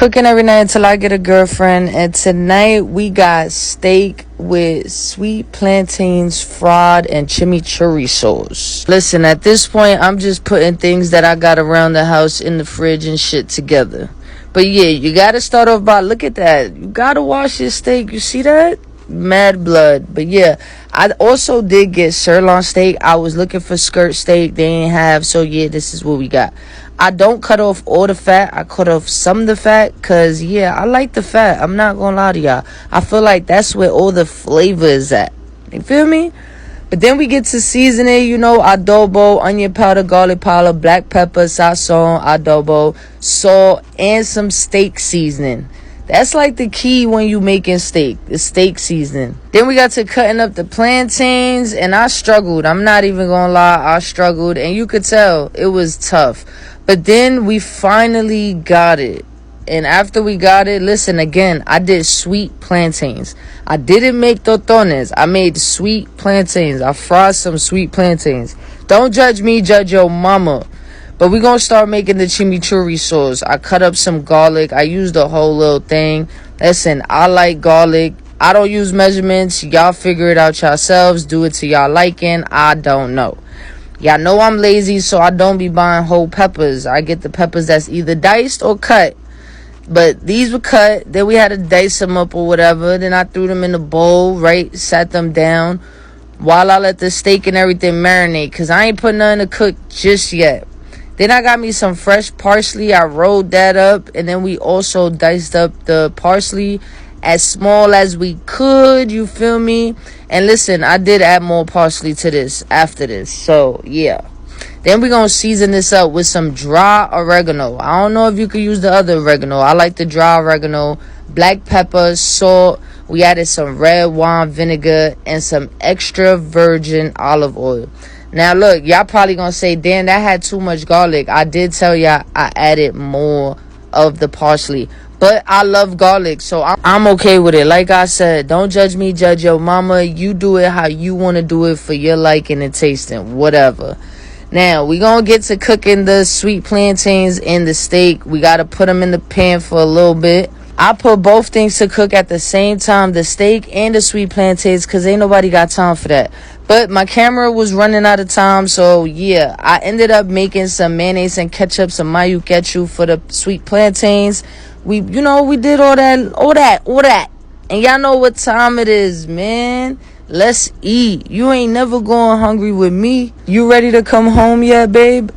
cooking every night until I get a girlfriend, and tonight we got steak with sweet plantains fried and chimichurri sauce. Listen, at this point, I'm just putting things that I got around the house in the fridge and shit together. But yeah, you gotta start off by, look at that. You gotta wash your steak. You see that? Mad blood. But yeah, I also did get sirloin steak. I was looking for skirt steak. They ain't have. So yeah, this is what we got. I don't cut off all the fat. I cut off some of the fat because, yeah, I like the fat. I'm not going to lie to y'all. I feel like that's where all the flavor is at. You feel me? But then we get to season it, adobo, onion powder, garlic powder, black pepper, sazon, adobo, salt, and some steak seasoning. That's like the key when you making steak, the steak seasoning. Then we got to cutting up the plantains, and I struggled. I'm not even going to lie, I struggled, and you could tell it was tough. But then we finally got it. And after we got it, listen, again, I did sweet plantains. I didn't make totones. I made sweet plantains. I fried some sweet plantains. Don't judge me, judge your mama. But we're going to start making the chimichurri sauce. I cut up some garlic. I used the whole little thing. Listen, I like garlic. I don't use measurements. Y'all figure it out yourselves. Do it to y'all liking. I don't know. Y'all know I'm lazy, so I don't be buying whole peppers. I get the peppers that's either diced or cut. But these were cut. Then we had to dice them up or whatever. Then I threw them in the bowl, right? Sat them down while I let the steak and everything marinate. Because I ain't putting nothing to cook just yet. Then I got me some fresh parsley. I rolled that up. And then we also diced up the parsley as small as we could, you feel me? And listen, I did add more parsley to this after this. So, yeah. Then we're going to season this up with some dry oregano. I don't know if you could use the other oregano. I like the dry oregano, black pepper, salt. We added some red wine vinegar and some extra virgin olive oil. Now, look, y'all probably going to say, damn, that had too much garlic. I did tell y'all I added more of the parsley. But I love garlic, so I'm okay with it. Like I said, don't judge me, judge your mama. You do it how you want to do it for your liking and tasting, whatever. Now, we going to get to cooking the sweet plantains and the steak. We got to put them in the pan for a little bit. I put both things to cook at the same time, the steak and the sweet plantains, because ain't nobody got time for that. But my camera was running out of time, so yeah, I ended up making some mayonnaise and ketchup, some mayo ketchup for the sweet plantains. We did all that. And y'all know what time it is, man. Let's eat. You ain't never going hungry with me. You ready to come home yet, babe?